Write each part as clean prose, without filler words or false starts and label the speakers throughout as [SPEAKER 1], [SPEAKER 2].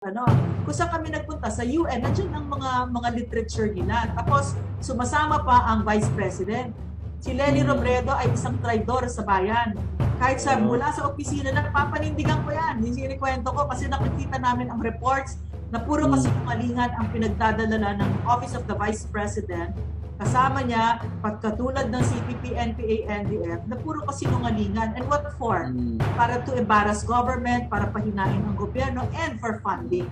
[SPEAKER 1] kung saan kami nagpunta sa UN, nandiyan ang mga literature nila. Tapos sumasama pa ang Vice President. Si Lely Robredo ay isang traidor sa bayan. Kahit mula sa opisina na, papanindigan ko yan. Sinikwento ko kasi nakikita namin ang reports na puro kasinungalingan ang pinagdadala ng Office of the Vice President. Kasama niya, pagkatulad ng CPP, NPA, NDF, na puro kasinungalingan. And what for? Para to embarrass government, para pahinain ang gobyerno, and for funding.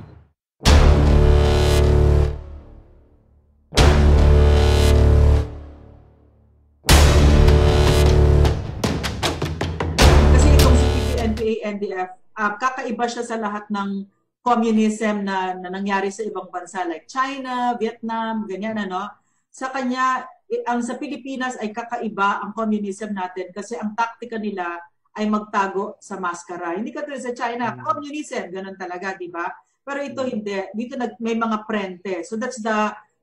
[SPEAKER 1] Kasi itong CPP, NPA, NDF, kakaiba siya sa lahat ng communism na nangyari sa ibang bansa like China, Vietnam, ganyan Sa kanya, sa Pilipinas ay kakaiba ang communism natin kasi ang taktika nila ay magtago sa maskara. Hindi katulad sa China, communism, ganun talaga, di ba? Pero ito hindi. Dito may mga prente. So that's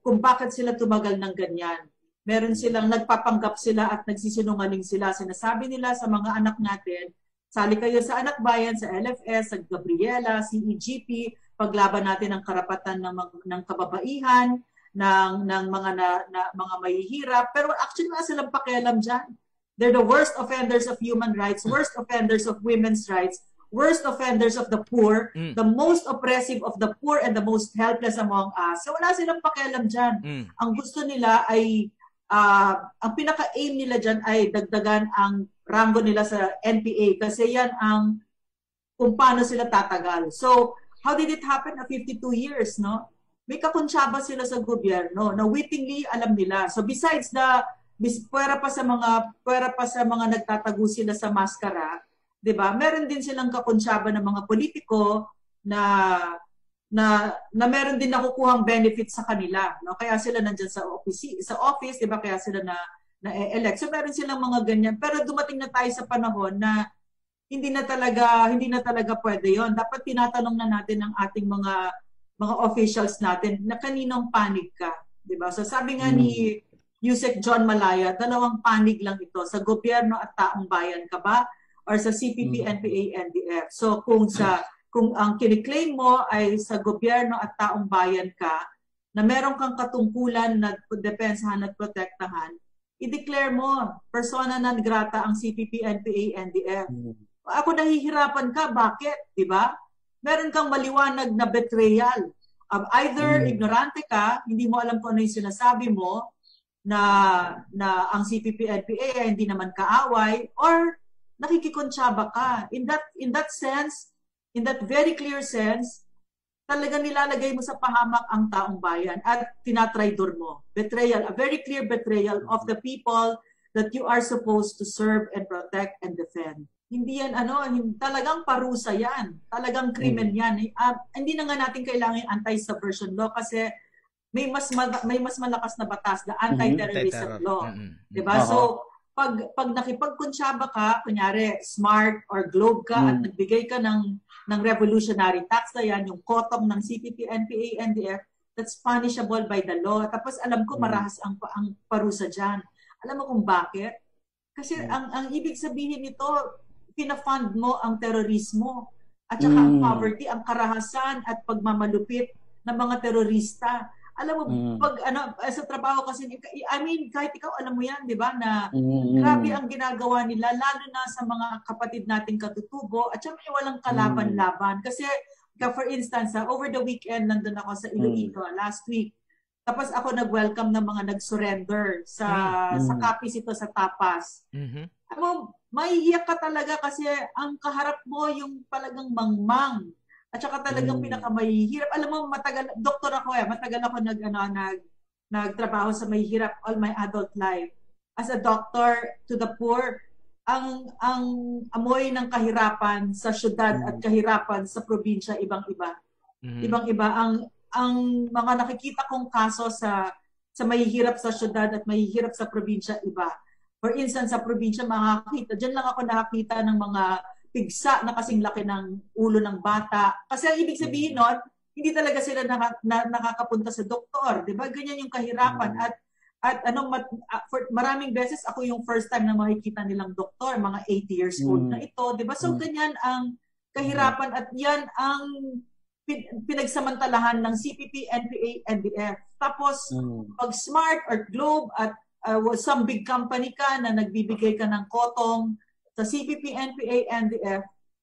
[SPEAKER 1] kung bakit sila tumagal ng ganyan. Meron silang, nagpapanggap sila at nagsisinungaling sila. Sinasabi nila sa mga anak natin, sali kayo sa anak bayan, sa LFS, sa Gabriela, CEGP, paglaban natin ang karapatan ng kababaihan, ng mga mahihirap. Pero actually, wala silang pakialam dyan. They're the worst offenders of human rights, worst offenders of women's rights, worst offenders of the poor, the most oppressive of the poor and the most helpless among us. So wala silang pakialam dyan. Ang gusto nila ay, ang pinaka-aim nila dyan ay dagdagan ang rango nila sa NPA kasi yan ang kung paano sila tatagal. So, how did it happen na 52 years, no? May kakuntsaba sila sa gobyerno na wittingly alam nila. So, besides pwera pa sa mga nagtatago sila sa maskara, 'di ba? Meron din silang kakuntsaba ng mga politiko na meron din nakukuhang benefits sa kanila, no? Kaya sila nandiyan sa office, 'di ba? Kaya sila na-elect. So meron silang mga ganyan. Pero dumating na tayo sa panahon na hindi na talaga pwede 'yon. Dapat tinatanong na natin ang ating mga officials natin na kaninong panig ka, 'di ba? So sabi nga ni Yusek John Malaya, dalawang panig lang ito, sa gobyerno at taong bayan ka ba or sa CPP, NPA, NDF. So kung ang kiniklaim mo ay sa gobyerno at taong bayan ka, na meron kang katungkulan na depensahan at protektahan, i-declare mo, persona non grata ang CPP, NPA, NDF. Ako nahihirapan ka, bakit? Diba? Meron kang maliwanag na betrayal. Either ignorante ka, hindi mo alam kung ano yung sinasabi mo, na ang CPP, NPA ay hindi naman kaaway, or nakikikontsaba ka. In that sense, in that very clear sense, talagang nilalagay mo sa pahamak ang taong bayan at tinatraidor mo. Betrayal, a very clear betrayal of the people that you are supposed to serve and protect and defend. Hindi yan talagang parusa yan. Talagang krimen yan. Hindi na nga natin kailangan yung anti-subversion law kasi may mas malakas na batas, the anti-terrorism law. Diba? So, pag nakipagkunsyaba ka, kunyari smart or globe ka at nagbigay ka ng revolutionary tax na yan, yung kotong ng CPP, NPA, NDF, that's punishable by the law. Tapos alam ko marahas ang parusa dyan. Alam mo kung bakit? Kasi ang ibig sabihin nito, pinafund mo ang terorismo at saka ang poverty, ang karahasan at pagmamalupit ng mga terorista. Alam mo, sa trabaho kasi, kahit ikaw, alam mo yan, di ba, na grabe ang ginagawa nila, lalo na sa mga kapatid nating katutubo, at saka walang kalaban-laban. Kasi, for instance, over the weekend, nandun ako sa Iloilo, last week, tapos ako nag-welcome ng mga nag-surrender sa Capiz ito, sa Tapas. Alam mo, maiiyak ka talaga kasi ang kaharap mo yung talagang mangmang. At saka talagang pinakamahihirap. Alam mo, doktor ako matagal ako nagtrabaho sa mahihirap all my adult life. As a doctor to the poor, ang amoy ng kahirapan sa syudad at kahirapan sa probinsya, ibang-iba. Ibang-iba. Ang mga nakikita kong kaso sa mahihirap sa syudad at mahihirap sa probinsya, iba. For instance, sa probinsya, diyan lang ako nakakita ng mga pigsa na kasing laki ng ulo ng bata. Kasi ang ibig sabihin nun, hindi talaga sila nakakapunta sa doktor. Diba? Ganyan yung kahirapan. At maraming beses ako yung first time na makikita nilang doktor, mga 80 years old na ito. Diba? So ganyan ang kahirapan at yan ang pinagsamantalahan ng CPP, NPA, NDF. Tapos, pag Smart or Globe at some big company ka na nagbibigay ka ng kotong sa CPP, NPA, NDF,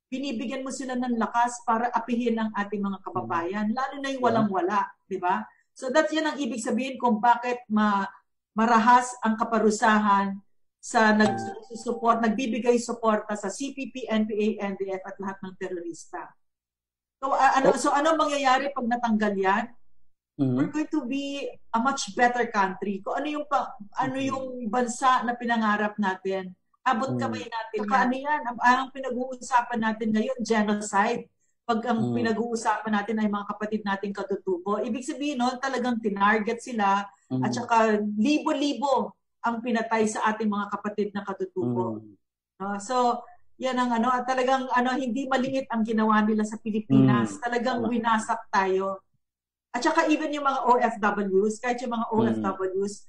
[SPEAKER 1] binibigyan mo sila ng lakas para apihin ang ating mga kababayan, lalo na yung walang-wala, di ba? So that's yan ang ibig sabihin kung bakit marahas ang kaparusahan sa nagbibigay suporta sa CPP, NPA, NDF at lahat ng terorista. So ano mangyayari pag natanggal yan? We're going to be a much better country. Kung ano yung bansa na pinangarap natin, abot kamay natin. Ano yan? Ang pinag-uusapan natin ngayon, genocide. Pag ang pinag-uusapan natin ay mga kapatid nating katutubo, ibig sabihin nun, talagang tinarget sila at saka libo-libo ang pinatay sa ating mga kapatid na katutubo. So, yan ang talagang hindi maliit ang ginawa nila sa Pilipinas. Talagang winasak tayo. At saka even yung mga OFWs, kahit yung mga OFWs,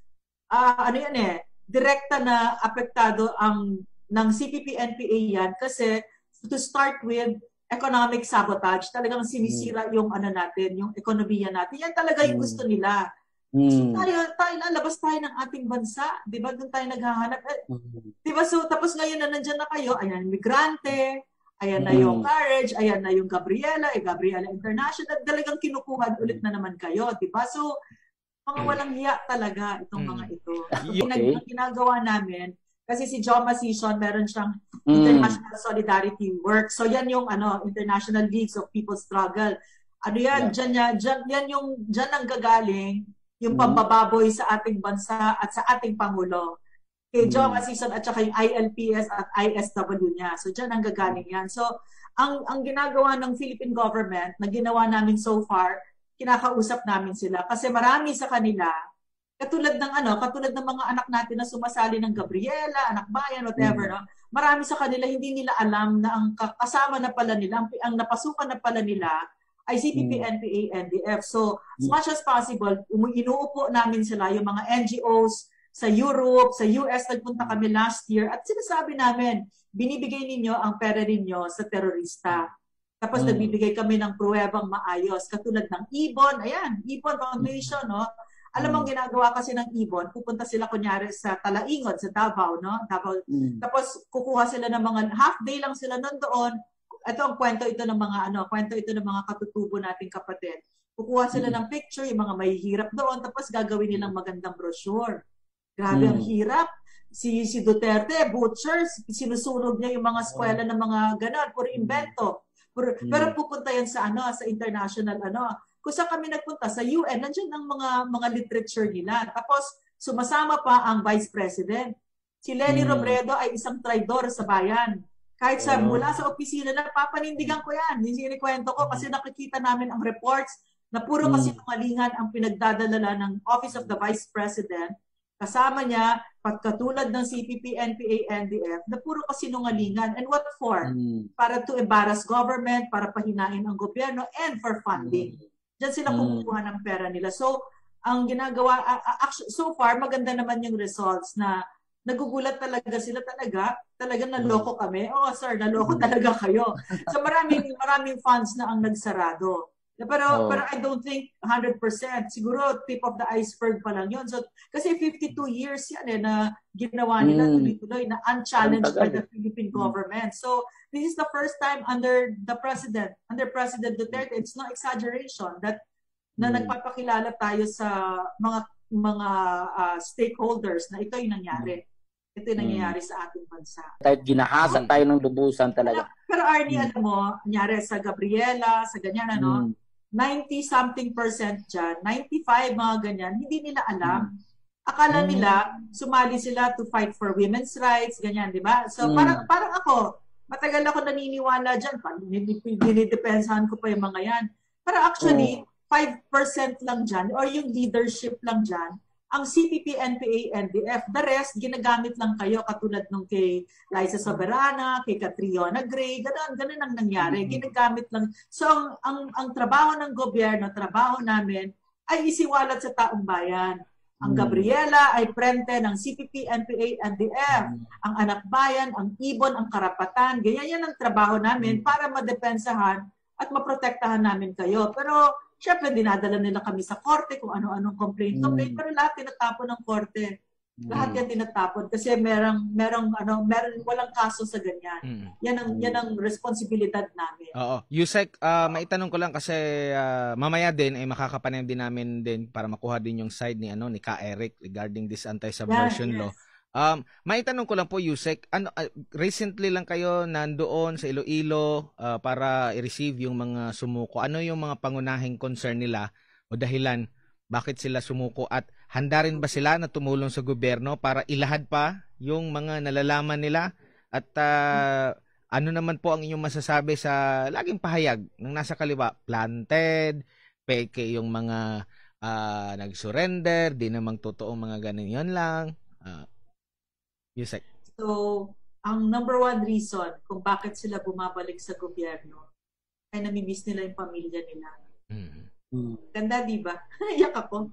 [SPEAKER 1] direkta na apektado ng CPP, NPA yan kasi to start with economic sabotage, talagang sinisira yung natin, yung ekonomiya natin. Yan talaga yung gusto nila. So tayo lalabas tayo ng ating bansa, 'di ba? Doon tayo naghahanap. 'Di ba? So tapos ngayon na nandiyan na kayo, ayan migrante, ayan na yung Courage, ayan na yung Gabriela International, talagang kinukuha ulit na naman kayo, 'di ba? So mga walang hiya talaga itong mga ito. Ang ginagawa namin kasi si Joma Sison meron siyang International Solidarity Work. So yan yung International Leagues of People's Struggle. Yan? Diyan ang gagaling yung pambababoy sa ating bansa at sa ating Pangulo. Kay Joma Sison at saka yung ILPS at ISW niya. So dyan ang gagaling yan. So ang ginagawa ng Philippine government na ginawa namin so far, kinakausap namin sila kasi marami sa kanila katulad ng mga anak natin na sumasali ng Gabriela, Anak Bayan, whatever, no? Marami sa kanila hindi nila alam na ang kasama na pala nila, ang napasukan na pala nila ay CPP, NPA, NDF. So, as much as possible, inuupo namin sila, yung mga NGOs sa Europe, sa US, nagpunta kami last year, at sinasabi namin, binibigay ninyo ang pera ninyo sa terorista. Tapos nagbibigay kami ng pruwebang maayos, katulad ng IBON, ayan, IBON Foundation, no? Alam mo ang ginagawa kasi ng IBON, pupunta sila kunyari sa Talaingon, sa Davao, no? Davao. Tapos kukuha sila ng mga half day lang sila nandoon. Ito ang kwento ito ng mga katutubo nating kapatid. Kukuha sila ng picture, yung mga mahihirap doon, tapos gagawin nilang magandang brochure. Grabe ang hirap. Si Duterte, butchers, sinusunog niya yung mga eskwela ng mga ganon, puro invento. Pero pupunta yan sa international Kung saan kami nagpunta sa UN, nandiyan ang mga literature nila. Tapos sumasama pa ang Vice President. Si Leni Robredo ay isang traidor sa bayan. Kahit mula sa opisina na papanindigan ko yan. Sinikwento ko kasi nakikita namin ang reports na puro kasinungalingan ang pinagdadala ng Office of the Vice President. Kasama niya, pagkatulad ng CPP, NPA, NDF, na puro kasinungalingan. And what for? Para to embarrass government, para pahinain ang gobyerno, and for funding. Diyan sila kumukuha ng pera nila. So, ang ginagawa, so far, maganda naman yung results na nagugulat talaga sila talagang naloko kami. Oh, sir, naloko talaga kayo. So, maraming funds na ang nagsarado. Pero I don't think 100%. Siguro tip of the iceberg pa lang yun. So, kasi 52 years yan na ginawa nila tuloy-tuloy na unchallenged by the Philippine government. So, this is the first time under President Duterte, it's no exaggeration na nagpapakilala tayo sa mga stakeholders na ito yung nangyari. Ito yung nangyayari sa ating bansa.
[SPEAKER 2] Ginahasa tayo ng lubusan talaga.
[SPEAKER 1] Pero Arnie, alam mo, nangyari sa Gabriela, sa ganyan, 90-something% dyan, 95 mga ganyan, hindi nila alam. Akala nila, sumali sila to fight for women's rights, ganyan, di ba? So parang ako, matagal ako naniniwala dyan, dinidepensahan ko pa yung mga yan. Pero actually, 5% lang dyan, or yung leadership lang dyan, ang CPP, NPA, NDF, the rest, ginagamit lang kayo katulad nung kay Liza Soberana, kay Catriona Gray, ganun ang nangyari. Ginagamit lang. So, ang trabaho ng gobyerno, trabaho namin, ay isiwalat sa taong bayan. Ang Gabriela ay prente ng CPP, NPA, NDF. Ang Anak Bayan, ang IBON, ang Karapatan. Ganyan yan ang trabaho namin para madepensahan at maprotektahan namin kayo. Pero syempre dinadala nila kami sa korte kung ano-anong complaint, pero lahat tinatapon ng korte. Lahat yan tinatapon kasi merong walang kaso sa ganyan. Yan ang responsibilidad namin.
[SPEAKER 3] Oo. Yusek, maitanong ko lang kasi mamaya din ay makakapanayam din namin din para makuha din yung side ni Ka Eric regarding this anti-subversion law. Maitanong ko lang po, Yusek, recently lang kayo nandoon sa Iloilo para i-receive yung mga sumuko. Ano yung mga pangunahing concern nila o dahilan bakit sila sumuko at handa rin ba sila na tumulong sa gobyerno para ilahad pa yung mga nalalaman nila at ano naman po ang inyong masasabi sa laging pahayag ng nasa kaliwa, planted, peke yung mga nag-surrender, di namang totoong mga ganun, yun lang. Yusek.
[SPEAKER 1] So, ang number one reason kung bakit sila bumabalik sa gobyerno ay namimiss nila yung pamilya nila. Ganda, di ba? Iyak ako.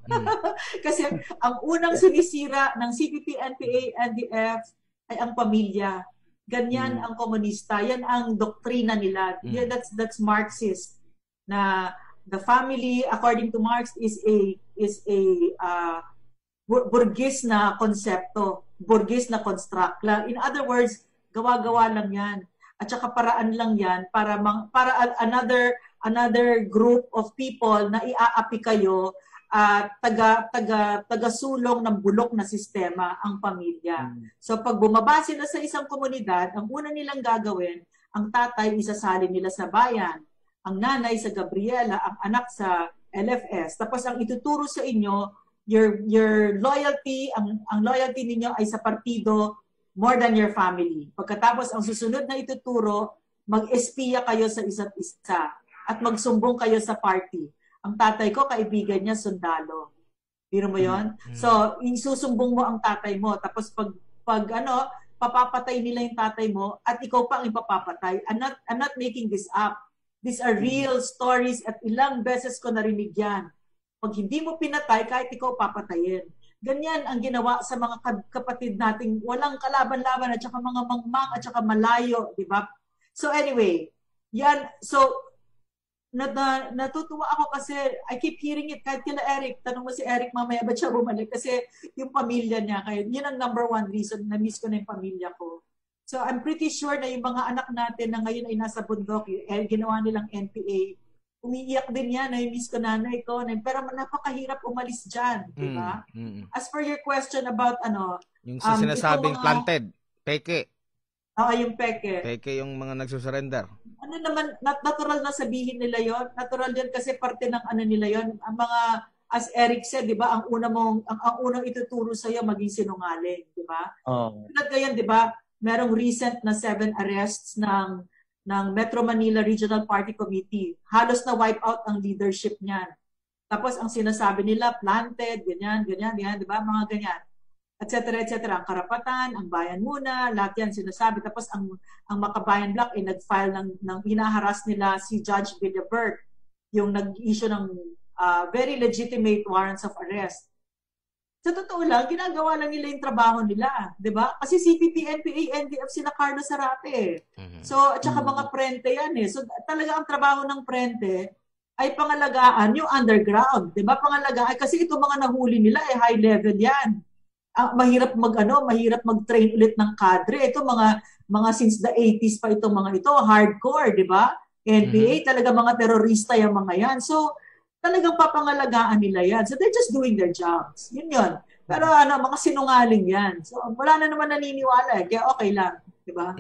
[SPEAKER 1] Kasi ang unang sinisira ng CPP, NPA, NDF ay ang pamilya. Ganyan ang komunista. Yan ang doktrina nila. Yeah, that's Marxist. Na the family, according to Marx, is a burgis na konsepto, burgis na construct. In other words, gawa-gawa lang yan. At saka paraan lang yan para another group of people na iaapi kayo at taga-sulong ng bulok na sistema ang pamilya. So pag bumaba sila sa isang komunidad, ang una nilang gagawin, ang tatay isasalin nila sa bayan, ang nanay sa Gabriela, ang anak sa LFS. Tapos ang ituturo sa inyo, your loyalty, ang loyalty ninyo ay sa partido more than your family. Pagkatapos ang susunod na ituturo, mag-espiya kayo sa isa't isa at magsumbong kayo sa party. Ang tatay ko, kaibigan niya, sundalo. Biro mo yon? So, isusumbong mo ang tatay mo. Tapos pag papapatay nila yung tatay mo at ikaw pa ang ipapapatay. I'm not making this up. These are real stories at ilang beses ko narinig yan. Pag hindi mo pinatay, kahit ikaw papatayin. Ganyan ang ginawa sa mga kapatid nating walang kalaban-laban at saka mga mangmang at saka malayo, di ba? So anyway, yan. So, natutuwa ako kasi I keep hearing it kahit kila Eric. Tanong mo si Eric mamaya ba siya bumalik? Kasi yung pamilya niya, kaya yun ang number one reason na miss ko na yung pamilya ko. So I'm pretty sure na yung mga anak natin na ngayon ay nasa bundok, ginawa nilang NPA, umiiyak din yan, miss ko nanay ko, pero napakahirap umalis dyan, di ba? As for your question about
[SPEAKER 3] yung sinasabing planted, peke.
[SPEAKER 1] Yung peke.
[SPEAKER 3] Peke yung mga nagsusurrender.
[SPEAKER 1] Ano naman, natural na sabihin nila yon. Natural yan kasi parte ng nila yon. Ang mga, as Eric said, di ba, ang unang ituturo sa'yo maging sinungaling, di ba? Tulad ngayon, di ba, merong recent na 7 arrests ng Metro Manila Regional Party Committee. Halos na wipe out ang leadership niyan. Tapos ang sinasabi nila, planted, ganyan, di ba? Mga ganyan. Et cetera, et cetera. Ang karapatan, ang bayan muna, lahat yan sinasabi. Tapos ang Makabayan Bloc ay nag-file ng hinaharas nila si Judge Villabert, yung nag-issue ng very legitimate warrants of arrest. Sa totoo lang, ginagawa lang nila yung trabaho nila, di ba? Kasi CPP, NPA, NDF, sila Carlos Zarate. So, at saka mga prente yan eh. So, talaga ang trabaho ng prente ay pangalagaan yung underground, di ba? Pangalagaan, kasi itong mga nahuli nila ay high level yan. Mahirap mag-train ulit ng kadre. Ito mga since the 80s pa itong mga ito, hardcore, di ba? NPA, talaga mga terorista yung mga yan. So, talagang papangalagaan nila yan. So they're just doing their jobs. Yun. Pero mga sinungaling yan. So wala na naman naniniwala. Kaya okay lang. Diba?